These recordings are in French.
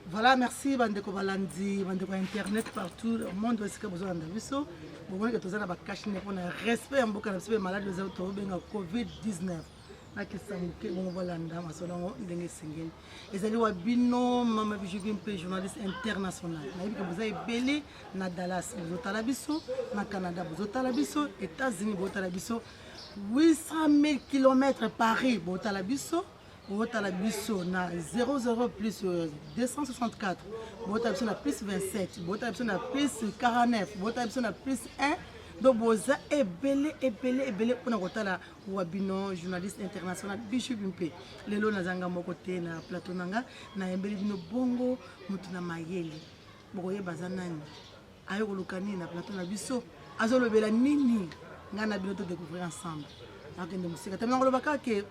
Voilà, merci Bandeko Balandi, Bandeko Internet partout, le monde aussi que besoin de viso. Vous voyez que tout ça n'a pas caché pour le respect en beaucoup de malades de Covid-19. Naki samuke bon voilà ndama solongo ndenge sengeli ezali wa bino mama bijugi mpe journaliste international nayebi que vous avez belé na Dallas bozotala biso na Canada bozotala biso États-Unis bozotala biso 800 000 km Paris bozotala biso bozotala biso na 00 plus 264 bozotala biso na plus 27 bozotala biso na plus 49 bozotala biso na plus 1. Donc, vous avez ebele pour nous kotala wabino journaliste international Bichu Bimpe. Lelo nazanga moko te na plateau nanga na embeli bino bongo mutu na mayele. Bokoye bazanani. Ayo kolukani na plateau na biso. Azolobela nini ngana bino to découvrir ensemble. Akende musika. Tamina kolobaka ke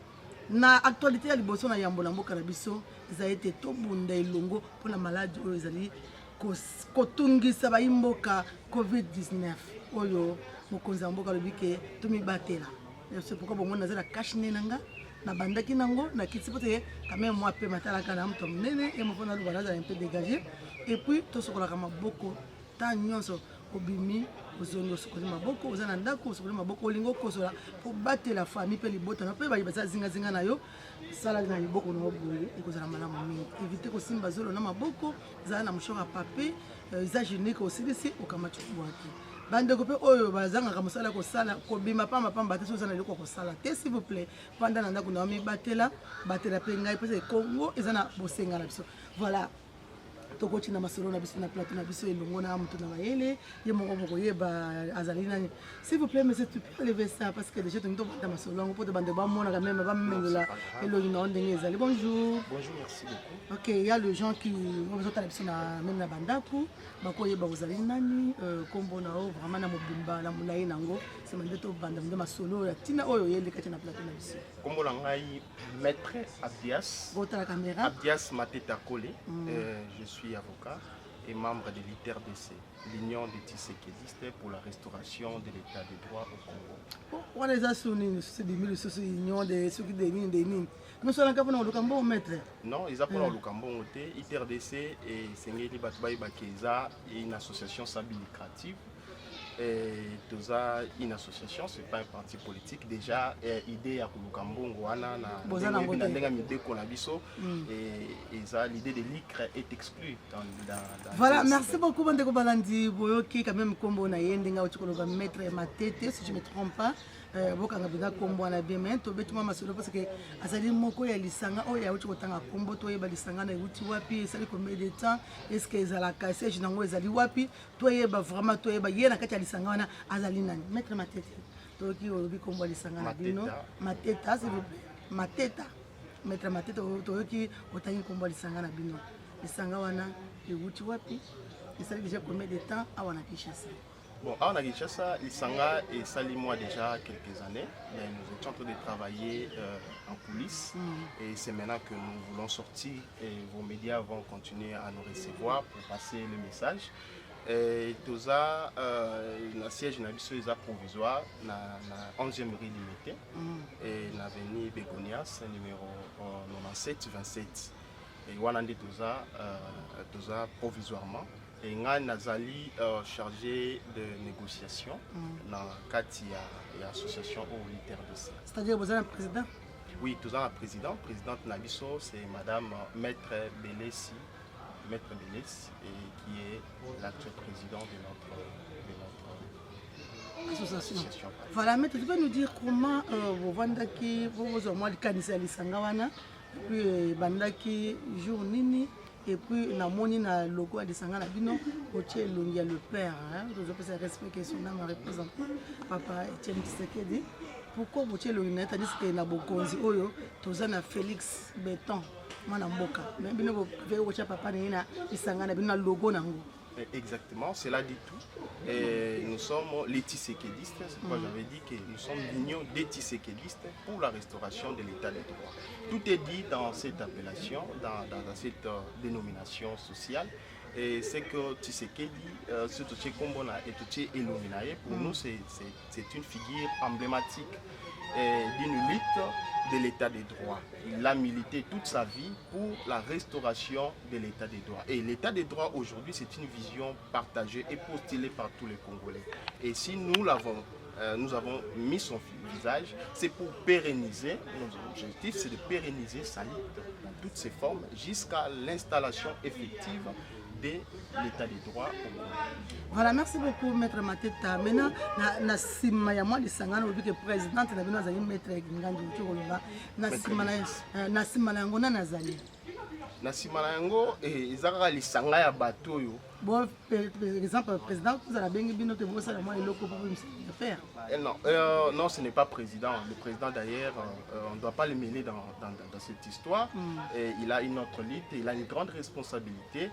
na actualité ya liboso na yambola mboka na biso za été to bunda elongo pour la maladie oyo ezali kotungisa bayimboka Covid-19. Oyo mokonzi ya mboka lobi ke tomibatela. C'est pourquoi bon nazala kashine nanga na bandaki nango na kiti pote quand même moi pe matala kana mto mnene et mo fona lubala za un peu dégagé et puis to sokola kama boko ta nyonso obimi ozondo sokola maboko ozana ndako sokola maboko olingo kosola pour battre la famille pe libota na pe ba baza zinga zinga na yo sala na liboko no boye ekozala malamu mingi éviter ko simba zolo na maboko za na mshora papier exagérer ko silisi okamatu bwaki bande ko pe oyo bazanga ka mosala ko sala ko bima pamba pamba te so sana loko ko sala te s'il vous plaît pendant ndako na mi batela pe ngai parce que Congo ezana bosenga na biso voilà toko china masolo na biso na plateau na biso elongo na mutu na mayele ye moko moko yeba azali nani s'il vous plaît monsieur tu peux lever ça parce que déjà tu dans masolo ngo pour bande ba mona quand même ba mengola elongi na ndenge ezali bonjour merci beaucoup. OK il y a les gens qui ont besoin de na même na bandaku bako yeba ozali nani kombo na o vraiment na mobimba na mulai nango c'est mande to bande de masolo ya tina oyo yele kati na plateau na biso kombo na ngai maître Abdias bota la caméra Abdias Mateta Kole. Je suis avocat et membre de l'ITRDC, l'Union des Tshisekédistes pour la restauration de l'état de droit au Congo. Pourquoi les associations c'est des l'Union des ceux qui dénient nous sommes là pour nous Lukambo maître non ils appellent Lukambo ITRDC et Sengeli Batbaï Bakeza et une association semi-lucrative. Et tout ça, une association, ce n'est pas un parti politique. Déjà, l'idée à Kulukambo, l'idée de l'ICRE est exclue dans voilà, merci beaucoup, Bandeko Balandi. Boyoki, quand même, Kombo na yendenga au maître Matete, si je ne me trompe pas. Bokanga bina kombo na bien to betuma masolo parce que azali moko ya lisanga o ya uti kotanga kombo to yeba lisanga na uti wapi esali combien de temps est-ce que ezala cassage nango ezali wapi to yeba vraiment to yeba yena kati ya lisanga wana azali nani maître Matete to ki olobi kombo lisanga na bino Mateta s'il vous plaît Mateta maître Matete to ki otangi kombo lisanga na bino lisanga wana uti wapi esali déjà combien de temps awana Kinshasa. Bon, à Kinshasa, Isanga et Sali moi déjà quelques années. Mais nous étions en train de travailler en coulisses et c'est maintenant que nous voulons sortir et vos médias vont continuer à nous recevoir pour passer le message. Et tout ça, le siège est provisoire, na 11e rue limitée et l'avenue Begonias, numéro 97-27. Et on a dit tout ça provisoirement. Et nga nazali chargé de négociation dans l'association au l'ITRDC. C'est-à-dire vous êtes un président? Oui, tout ça présidente Nabiso, c'est madame Maître Belessi, et qui est l'actuel président de notre association. Voilà, Maître, tu peux nous dire comment vous vendez vos hommes de Kanisa Lissangawana, puis bandaki jour nini? Et puis, na moni na logo de Sangana Bino, Oche Longia le père, je peux respect que son âme représente Papa Etienne Tshisekedi. Pourquoi Oche Longia tandis que na Bokonzi Oyo, Tozana Félix Béton, Mana Mboka. Mais Bino veut Oche Papa Nina, Sangana Bino logo nango. Exactement, cela dit tout. Et nous sommes les Tshisekédistes, c'est pourquoi j'avais dit que nous sommes l'union des Tshisekédistes pour la restauration de l'état de droit. Tout est dit dans cette appellation, dans cette dénomination sociale. Et c'est que Tshisekedi, ce Tché Kombona et Tché Elominaye, pour nous c'est une figure emblématique. d'une lutte de l'état des droits. Il a milité toute sa vie pour la restauration de l'état des droits. Et l'état des droits aujourd'hui, c'est une vision partagée et postulée par tous les Congolais. Et si nous avons mis son visage, c'est pour pérenniser, notre objectif c'est de pérenniser sa lutte dans toutes ses formes jusqu'à l'installation effective de l'état des droits au Congo. Voilà, merci beaucoup, Maître Mateta. Maintenant, na sima ya moi lisanga na que présidente na bino azali Maître Ngandu Tsholoba. Na sima na yango na nazali. Na sima na yango ezaka lisanga ya bato oyo. Bon, par exemple, président, vous avez bien bino te bossa na moi eloko pour faire. Non, ce n'est pas président. Le président d'ailleurs, on ne doit pas le mêler dans cette histoire. Et il a une autre lutte, il a une grande responsabilité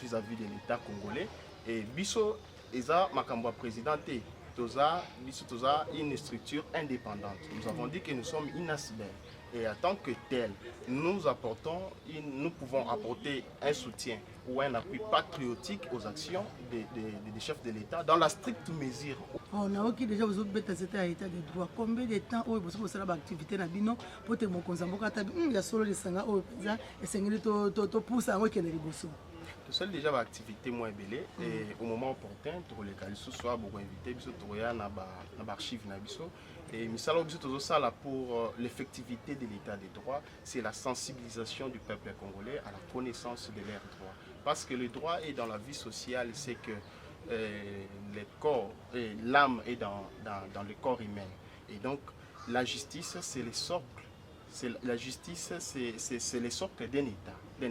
vis-à-vis de l'État congolais. Et Bisso, Eza Makamba présidenté, Bisso Toza une structure indépendante. Nous avons dit que nous sommes une ASBEL. Et en tant que tel, nous pouvons apporter un soutien ou un appui patriotique aux actions des chefs de l'État dans la stricte mesure. On a aussi déjà vous avez cet état de droit. Combien de temps vous avez activité na bino pour te mokonzamboka tabi ya solo les sanga au président et sengeli to pousse à que les liboso. Tout seul déjà l'activité moins belé et au moment opportun pour les calices soit beaucoup invité biso toya na ba archive na biso. Et misalo biso tozo sala pour l'effectivité de l'état des droits, c'est la sensibilisation du peuple congolais à la connaissance de leurs droits. Parce que le droit est dans la vie sociale, c'est que le corps et l'âme est dans le corps humain. Et donc la justice c'est le socle. La justice c'est le socle d'un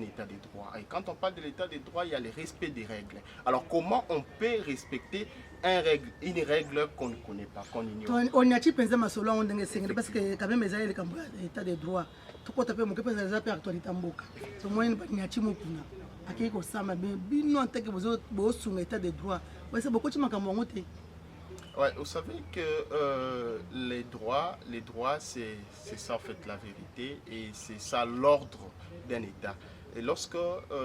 état des droits. Et quand on parle de l'état des droits, il y a le respect des règles. Alors comment on peut respecter une règle qu'on ne connaît pas, qu'on ignore? On a pensé ma solo on dengue parce que quand même les état des droits. Tout quoi taper mon kepesa za per actualité mboka. So moi ni achi mokuna. Akei ko sama bino en tant que vous sous état des droits. Ouais c'est beaucoup de makambo ngote. Ouais, vous savez que les droits c'est ça en fait la vérité et c'est ça l'ordre d'un État. Et lorsque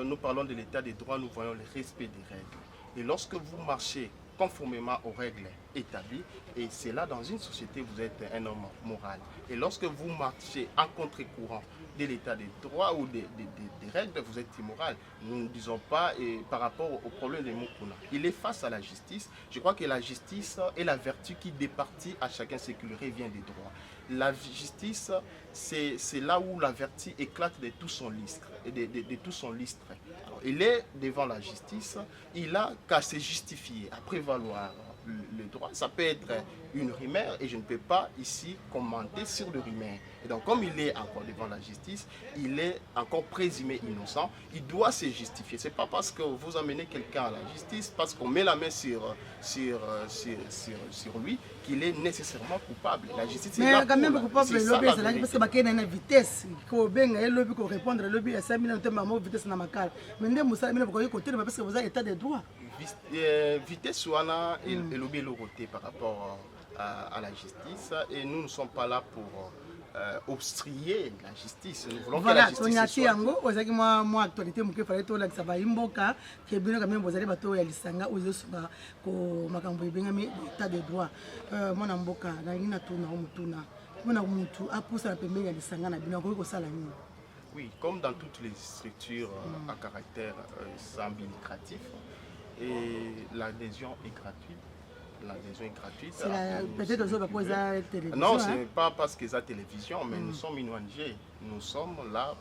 nous parlons de l'état des droits, nous voyons le respect des règles. Et lorsque vous marchez conformément aux règles établies, et c'est là dans une société vous êtes un homme moral. Et lorsque vous marchez en contre-courant de l'état des droits ou des règles, vous êtes immoral. Nous ne disons pas par rapport au problème de Mukuna. Il est face à la justice. Je crois que la justice est la vertu qui départit à chacun ce qui lui revient des droits. La justice, c'est là où la vertu éclate de tout son lustre. Alors, il est devant la justice, il a qu'à se justifier, à prévaloir le droit. Ça peut être une rumeur et je ne peux pas ici commenter sur le rumeur. Et donc comme il est encore devant la justice, il est encore présumé innocent, il doit se justifier. Ce n'est pas parce que vous amenez quelqu'un à la justice, parce qu'on met la main sur lui, qu'il est nécessairement coupable. La justice est là mais quand même coupable, c'est ça la vérité. parce que il y a une vitesse. Il faut répondre à l'objet à 5 minutes de vitesse dans ma carte. Mais nous sommes côté parce que vous avez état de droit. Vitesse wana et lobby côté par rapport à la justice et nous ne sommes pas là pour obstruer la justice. Nous voulons que la justice soit. Voilà, moi actualité muke fallait to la saba imboka ke bino quand même vous allez bato ya lisanga ozo suka ko makambo ebengami état de droit. Mona mboka na ngina tuna mutuna. Mona mutu apusa na pembeni ya lisanga na bino ko sala nini? Oui, comme dans toutes les structures à caractère sans but lucratif, et l'adhésion est gratuite. L'adhésion est gratuite. Peut-être que vous avez télévision. Non, ce n'est pas parce qu'ils ont télévision, mais nous sommes une ONG. Nous sommes là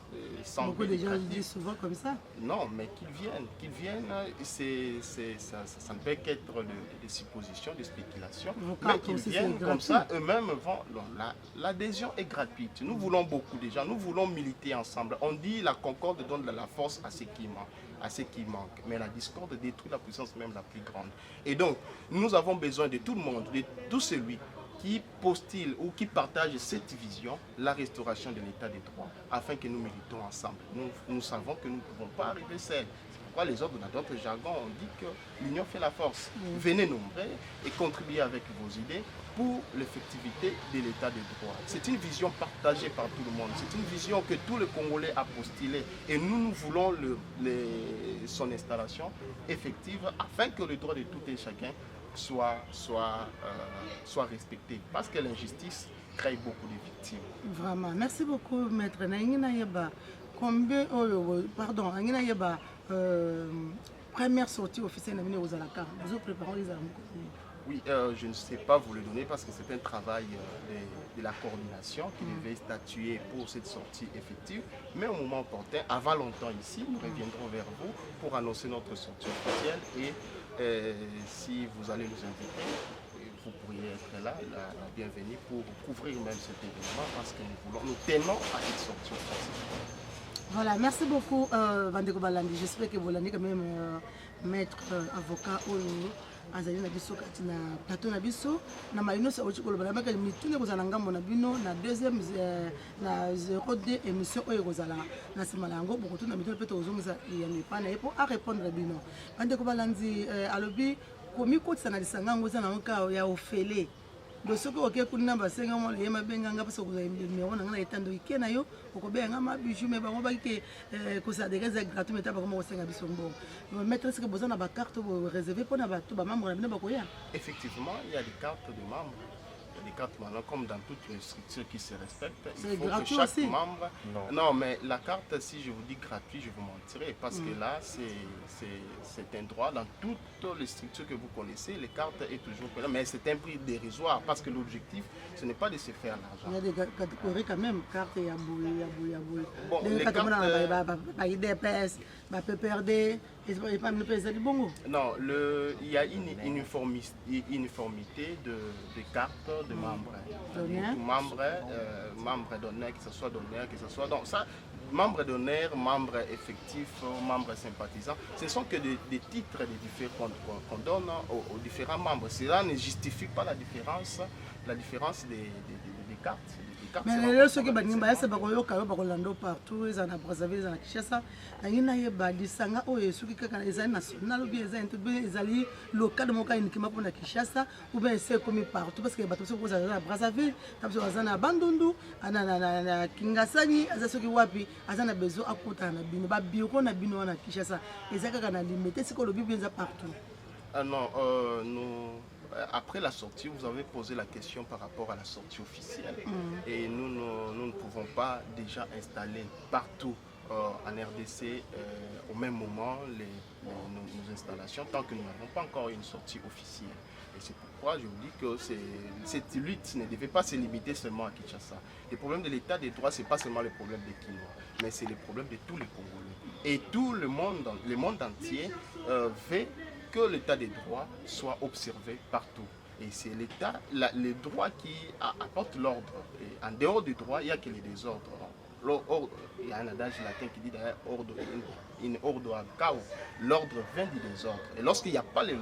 sans beaucoup de gens disent souvent comme ça. Non, mais qu'ils viennent, ça ne peut qu'être des suppositions, des spéculations. Mais qu'ils viennent comme ça, eux-mêmes vont. L'adhésion est gratuite. Nous voulons beaucoup de gens, nous voulons militer ensemble. On dit la concorde donne de la force à ce qui manque. Mais la discorde détruit la puissance même la plus grande. Et donc, nous avons besoin de tout le monde, de tout celui qui postule ou qui partage cette vision, la restauration de l'état des droits, afin que nous militons ensemble. Nous savons que nous ne pouvons pas arriver seuls. C'est pourquoi les autres, dans d'autres jargons, on dit que l'union fait la force. Venez nombreux et contribuez avec vos idées pour l'effectivité de l'état des droits. C'est une vision partagée par tout le monde. C'est une vision que tout le Congolais a postulée. Et nous voulons son installation effective afin que le droit de tout et chacun soit respectée. Parce que l'injustice crée beaucoup de victimes. Vraiment. Merci beaucoup, maître. Combien, pardon, première sortie officielle aux Alaka. Vous préparez les armes. Oui, je ne sais pas vous le donner parce que c'est un travail de la coordination qui devait statuer pour cette sortie effective. Mais au moment opportun, avant longtemps ici, nous reviendrons vers vous pour annoncer notre sortie officielle et si vous allez nous inviter, vous pourriez être là, la bienvenue pour couvrir même cet événement parce que nous tenons à cette sortie officielle. Voilà, merci beaucoup Vandeko Balandi. J'espère que vous l'avez quand même maître avocat azali na biso kati na plateau na biso na maino sa ochi koloba na mitune kozala ngambo na bino na deuxième na 02 émission oyo kozala na sima yango boko tuna mitune peto ozongisa ya mipana epo a répondre bino Vandeko Balandi alobi komi kotisa na lisanga ngo za na nka ya ofele do soko oke kunina basenga mo le mabenga nga paso kozala numéro na ngana etando ikena yo okobenga ma bijou me bango baki ko sa dégage gratuit meta ba ko senga biso ngo maîtresse que besoin na ba carte réservée pour na ba to ba membre na bino ba koya. Effectivement, il y a des cartes de membres. Il y a des cartes maintenant, comme dans toutes les structures qui se respectent. C'est Il faut gratuit que chaque aussi. membre... Non, mais la carte, si je vous dis gratuit, je vous mentirai. Parce que là, c'est un droit. Dans toutes les structures que vous connaissez, les cartes est toujours... Mais c'est un prix dérisoire. Parce que l'objectif, ce n'est pas de se faire l'argent. Il y a des catégories quand même. Carte ya bouli. Bon, les cartes... Non, il y a une uniformité de cartes de membres. Membres d'honneur, que ce soit d'honneur, que ce soit... Donc ça, membres d'honneur, membres effectifs, membres sympathisants, ce ne sont que des titres qu'on donne aux différents membres. Cela ne justifie pas la différence des cartes. Mais les gens qui sont bakolando partout, ils ont Brazzaville, ils ont Kinshasa, ils ont balisanga o esuki kaka ezali national ou bien ezali local moka uniquement pour na Kinshasa ou bien c'est comme partout parce que bato so kozala na Brazzaville, tabiso bazana bandundu, na Kingasani, azasoki wapi, azana besoin akuta na bino ba bureau na bino na Kinshasa, ezaka kana limité c'est que le bible est partout. Non, après la sortie, vous avez posé la question par rapport à la sortie officielle. Et nous ne pouvons pas déjà installer partout en RDC au même moment nos installations tant que nous n'avons pas encore une sortie officielle. Et c'est pourquoi je vous dis que cette lutte ne devait pas se limiter seulement à Kinshasa. Le problème de l'état des droits, ce n'est pas seulement le problème des Kinois, mais c'est le problème de tous les Congolais. Et tout le monde entier veut que l'état des droits soit observé partout. Et c'est l'État, les droits qui apportent l'ordre. Et en dehors du droit, il n'y a que les désordres. Il y a un adage latin qui dit d'ailleurs in ordo ad chaos. L'ordre vient du désordre. Et lorsqu'il n'y a pas les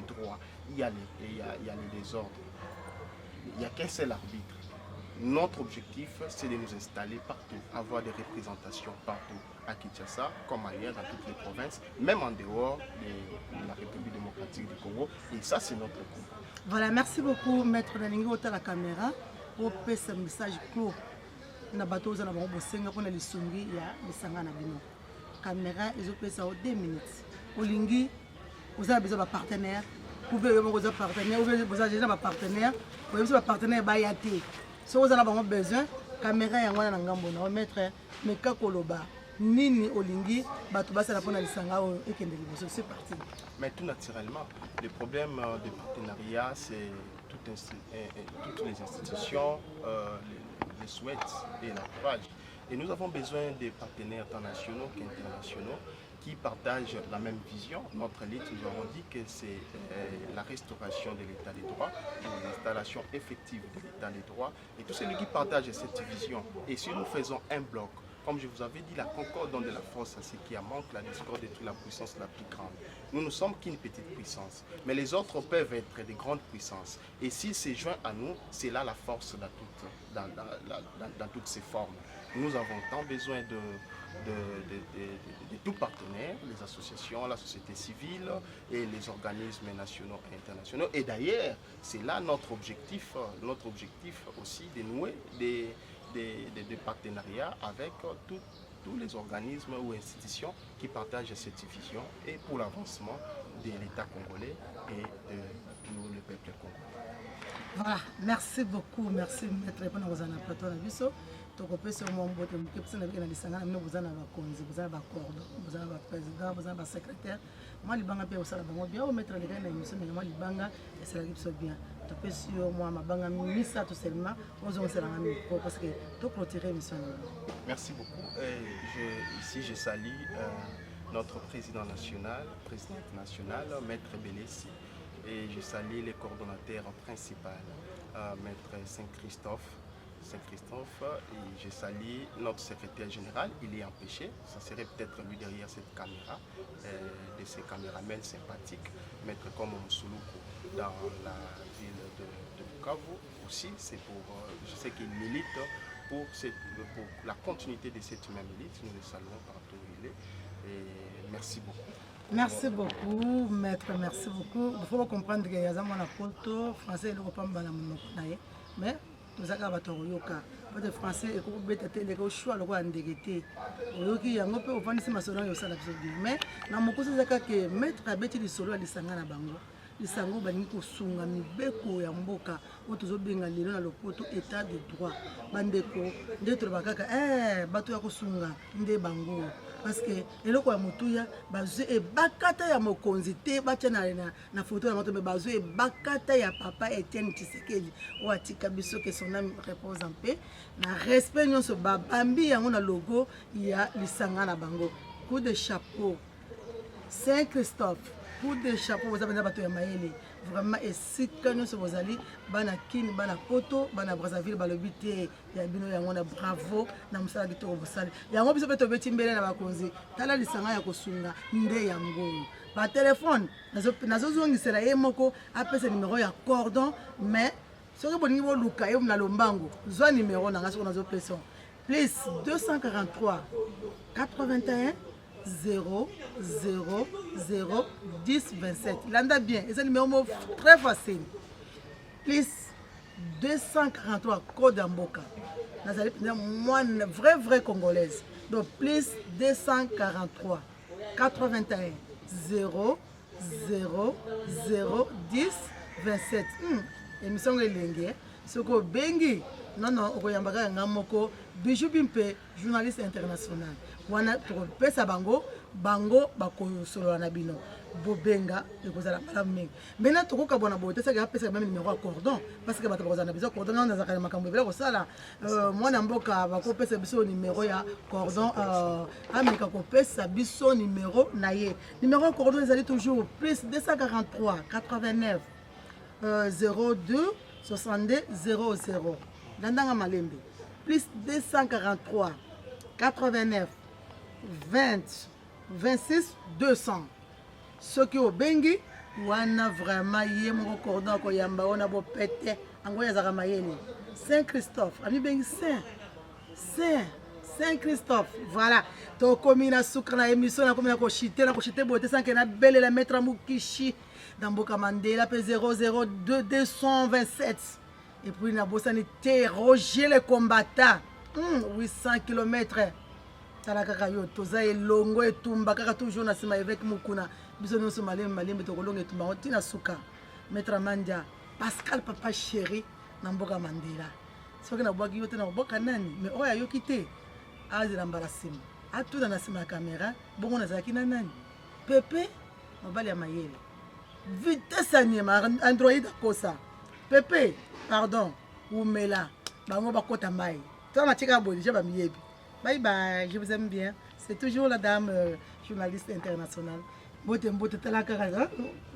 droits, il y a les désordres. Il n'y a qu'un seul arbitre. Notre objectif, c'est de nous installer partout, avoir des représentations partout, à Kinshasa, comme ailleurs, dans toutes les provinces, même en dehors de la République démocratique du Congo. Et ça, c'est notre combat. Voilà, merci beaucoup, Maître Nalingi, au la caméra, pour ce message clos. Na bateau, nous avons besoin de les songi, il y a les sangs na bino. Caméra, ils ont fait ça en 2 minutes. Au Lingui, vous avez besoin d'un partenaire. Vous pouvez avoir un partenaire, vous avez besoin d'un partenaire. Vous avez besoin d'un partenaire Bayati. Si vous avez besoin, caméra ya ngwana na ngambo na maître meka koloba nini olingi bato basala pona lisanga o ekende liboso. C'est parti. Mais tout naturellement, le problème de partenariat, c'est toutes les institutions les souhaitent et l'encouragent. Et nous avons besoin de partenaires tant nationaux qu'internationaux qui partagent la même vision. Notre élite, nous avons dit que c'est la restauration de l'état des droits, l'installation effective de l'état des droits, et tous ceux qui partagent cette vision. Et si nous faisons un bloc, comme je vous avais dit, la concorde donne de la force à ce qui a manque, la discorde est la puissance la plus grande. Nous ne sommes qu'une petite puissance, mais les autres peuvent être des grandes puissances. Et s'ils se joignent à nous, c'est là la force dans toutes ses formes. Nous avons tant besoin de tous partenaires, les associations, la société civile et les organismes nationaux et internationaux. Et d'ailleurs, c'est là notre objectif aussi de nouer des partenariats avec tous les organismes ou institutions qui partagent cette vision et pour l'avancement de l'État congolais et de tout le peuple congolais. Voilà, merci beaucoup, merci maître pour nous en plateau na biso. Tokopesa mo mbote mukepesa na bika na lisanga na mino bozana ba konzi, bozana ba cordon, bozana ba président, bozana ba secrétaire. Moi libanga pe osala bango bien o maître les gars na émission mais moi libanga esala biso bien. Topesi yo moi mabanga misa tout seulement, ozo osala na miko parce que to clôturer émission. Merci beaucoup. Ici je salue notre présidente nationale, maître Belessi. Et je salue les coordonnateurs principaux, maître Saint-Christophe, et je salue notre secrétaire général, il est empêché, ça serait peut-être lui derrière cette caméra, de ces caméramens sympathiques, maître comme Moussouloukou dans la ville de Bukavu aussi, c'est pour, je sais qu'il milite pour la continuité de cette même élite, nous le saluons partout où il est, et merci beaucoup. Merci beaucoup, maître, merci beaucoup. Il faut comprendre que y a un poto français, il faut pas mais nous avons un français et qu'on bête les choix le roi ndegete. Oyoki yango pe ofandi se masolo yo sala biso mais na mokosi zaka que maître abeti li solo ali sangana bango. Lisango balingi kosunga mibeko ya mboka o tozobenga lelo na lopoto état de droit bandeko nde tolobakaka bato ya kosunga nde bango parce que eloko ya motuya bazwi ebakata ya mokonzi te batia na foto ya moto me bazwi ebakata ya papa Etienne Tshisekedi o atika biso que son âme repose en paix na respect nyonso babambi yango na logo ya lisanga na bango. Coup de chapeau Saint-Christophe, coup de chapeau, vous avez des bateaux à Maïli. Vraiment, et si quand vous allez, bana kin, bana poto, bana Brazzaville, balobité, ya bino ya ngona bravo, na musala gito obusali. Ya ngobi sope tobe timbele na bakonzi. Tala lisanga ya kosunga nde ya ngolo. Ba téléphone, nazo zongisela ye moko apesa numéro ya cordon, mais soki boningi bo luka yo na lombango, zwa numéro na ngaso nazo peso. Please 243 81 0 0 0 10 27. Landa bien. Et c'est un numéro très facile. Plus 243 code en Mboka. Moi, vraie congolaise. Donc plus 243 81 0 0 0 10 27. Émission est lingue. Ce que Bengi. Non, Okoyambaka Ngamoko. Bijou Bimpe, journaliste international. Wana pesa bango bako solo na bino bobenga ekozala malamu mena tokoka bona bote saka pesa même numéro cordon parce que bato bakozana biso cordon na zakala makambo ebele kosala mwana mboka bako pesa biso numéro ya cordon ameka ko pesa biso numéro na ye numéro cordon ezali toujours plus 243 89 02 62 00 landanga malembe plus 243 89 20 26 200. Ce qui au bengi, wana vraiment yé mon cordon ko yamba ona bo pété angoya zaka mayele. Saint-Christophe, ami bengi Saint-Christophe. Voilà. To komi na sucre na émission na komi na ko chité boté sans que na belle la mettre mukishi dans Boka Mandela pe 002 227. Et puis na bosani Roger le combattant. 800 km. Talaka yo toza elongo etumba kaka toujours na sima avec mukuna biso nyonso malembe tokolonga etumba otina suka maître Mandia Pascal papa chéri na Mboka Mandela soki na bwaki yo te na boka nani mais oya yo kité azira mbala sima atuna na sima caméra bongo nazaki na nani Pepe mobali ya mayele vitesse anyema Android akosa Pepe pardon umela bango bakota mai tona tika bodije ba miyebi. Bye bye, je vous aime bien. C'est toujours la dame journaliste internationale.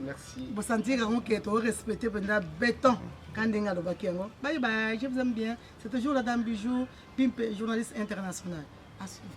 Merci. Vous sentir que tu respecté pendant béton. Bye bye, je vous aime bien. C'est toujours la dame Bijou, Pimpe, journaliste internationale. À suivre.